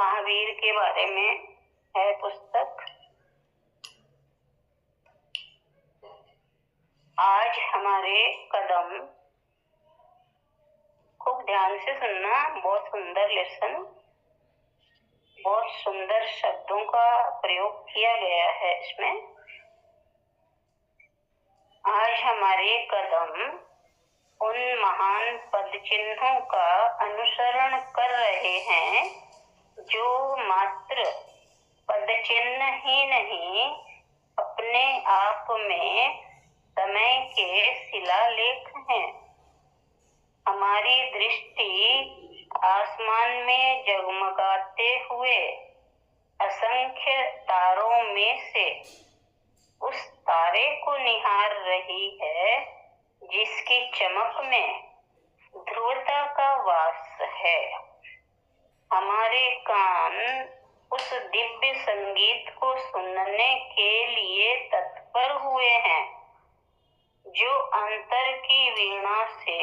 महावीर के बारे में है पुस्तक। आज हमारे कदम, खूब ध्यान से सुनना, बहुत सुंदर लेसन, बहुत सुंदर शब्दों का प्रयोग किया गया है इसमें। आज हमारे कदम उन महान पद चिन्हों का अनुसरण कर रहे हैं जो मात्र पद चिन्ह ही नहीं, अपने आप में समय के शिलालेख हैं। हमारी दृष्टि आसमान में जगमगाते हुए असंख्य तारों में से उस तारे को निहार रही है जिसकी चमक में ध्रुवता का वास है। हमारे कान उस दिव्य संगीत को सुनने के लिए तत्पर हुए हैं जो अंतर की वीणा से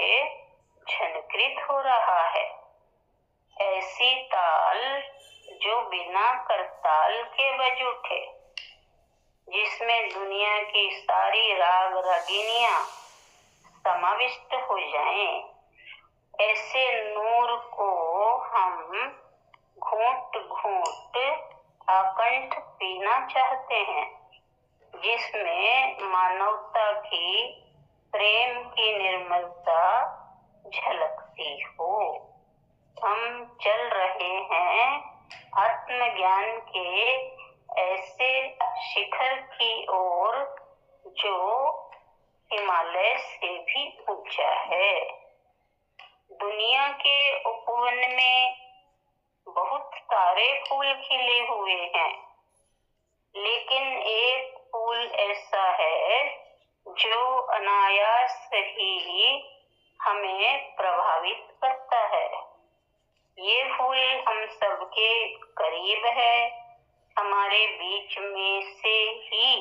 झनकृत हो रहा है। ऐसी ताल जो बिना करताल के बज उठे, जिसमें दुनिया की सारी राग रागिनियां समाविष्ट हो जाएं। ऐसे नूर को हम घूंट घूंट आकंठ पीना चाहते हैं, जिसमें मानवता की प्रेम की निर्मलता झलकती हो। हम चल रहे हैं आत्मज्ञान के ऐसे शिखर की ओर जो हिमालय से भी ऊंचा है। दुनिया के उपवन में बहुत सारे फूल खिले हुए हैं, लेकिन एक फूल ऐसा है जो अनायास ही हमें प्रभावित करता है। ये फूल हम सबके करीब है, हमारे बीच में से ही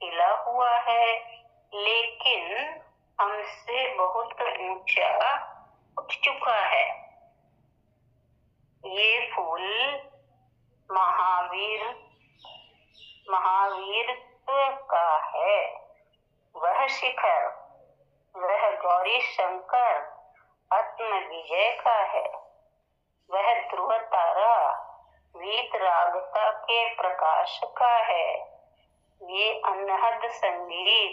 खिला हुआ है, लेकिन हमसे बहुत ऊंचा उठ चुका है। ये फूल महावीरत्व का है। वह शिखर, वह गौरी शंकर आत्म विजय का है। वह ध्रुव तारा वीतरागता के प्रकाश का है। ये अनहद संगीत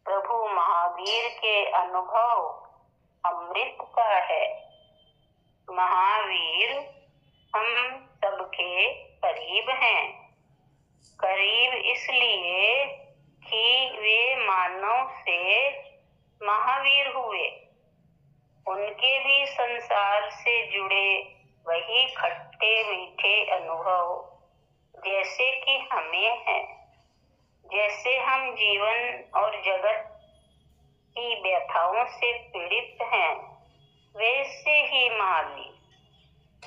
प्रभु महावीर के अनुभव अमृत का है। महावीर हम सबके करीब हैं। करीब इसलिए कि वे मानव से महावीर हुए। उनके भी संसार से जुड़े वही खट्टे मीठे अनुभव जैसे कि हमें हैं। जैसे हम जीवन और जगत की व्यथाओं से पीड़ित हैं, वैसे ही महावीर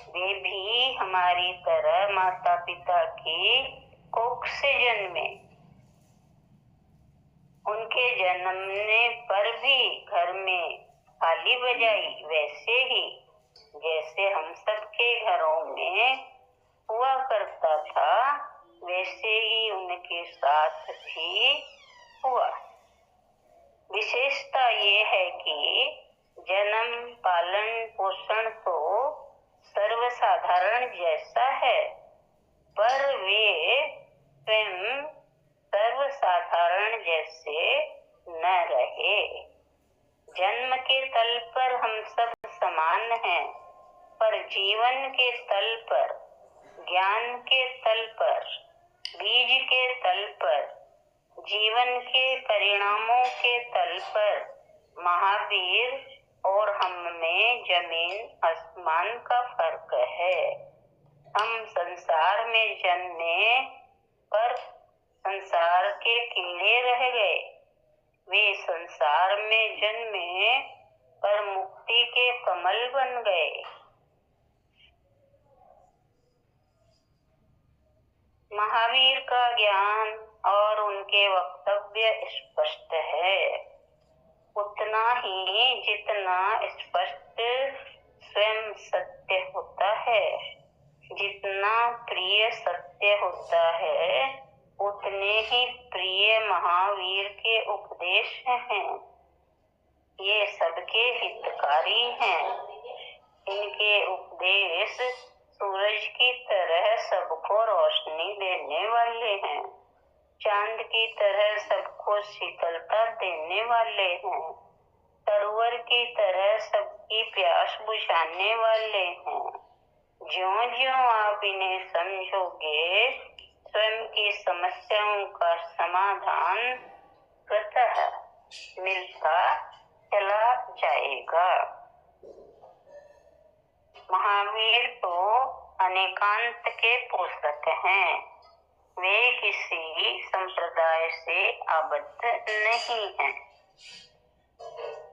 वे भी हमारी तरह माता पिता की कोख से जन्मे। उनके जन्मने पर भी घर में थाली बजाई, वैसे ही जैसे हम सबके घरों में हुआ करता था, वैसे ही उनके साथ भी हुआ। विशेषता ये है कि जन्म पालन पोषण तो सर्वसाधारण जैसा है, पर वे स्वयं सर्वसाधारण जैसे न रहे। जन्म के तल पर हम सब समान हैं, पर जीवन के तल पर, ज्ञान के तल पर, बीज के तल पर, जीवन के परिणामों के तल पर महावीर और हम में जमीन आसमान का फर्क है। हम संसार में जन्मे पर संसार के कीड़े रह गए। वे संसार में जन्मे पर मुक्ति के कमल बन गए। महावीर का ज्ञान और उनके वक्तव्य स्पष्ट है, उतना ही जितना स्पष्ट स्वयं सत्य होता है। जितना जितना प्रिय सत्य होता है उतने ही प्रिय महावीर के उपदेश हैं। ये सबके हितकारी हैं। इनके उपदेश सूरज की तरह सबको रोशनी देने वाले हैं, चांद की तरह सबको शीतलता देने वाले हैं, सरोवर की तरह सबकी प्यास बुझाने वाले हैं। ज्यों-ज्यों आप इन्हें समझोगे, स्वयं की समस्याओं का समाधान स्वतः मिलता चला जाएगा। महावीर तो अनेकांत के पोषक हैं। वे किसी संप्रदाय से आबद्ध नहीं हैं।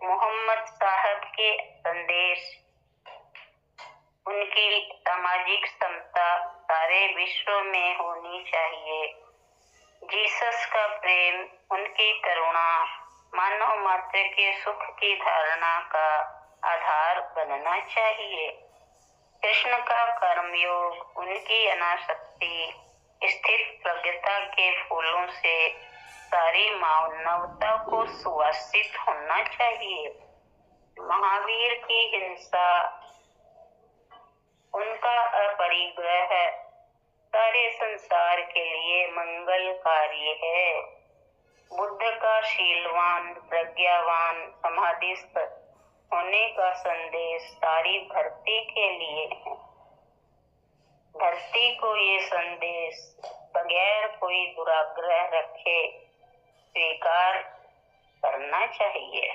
मोहम्मद साहब के संदेश, उनकी सामाजिक समता सारे विश्व में होनी चाहिए। जीसस का प्रेम, उनकी करुणा मानव मात्र के सुख की धारणा का आधार बनना चाहिए। कृष्ण का कर्मयोग, उनकी अनासक्ति स्थित प्रज्ञता के फूलों से सारी मानवता को सुवासित होना चाहिए। महावीर की हिंसा, उनका अपरिग्रह सारे संसार के लिए मंगलकारी है। बुद्ध का शीलवान, प्रज्ञावान, समाधिस्थ होने का संदेश सारी धरती के लिए है। धरती को ये संदेश बगैर कोई दुराग्रह रखे स्वीकार करना चाहिए।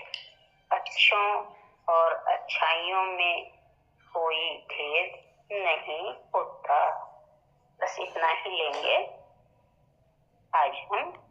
अच्छों और अच्छाइयों में कोई भेद नहीं होता। बस इतना ही लेंगे आज हम।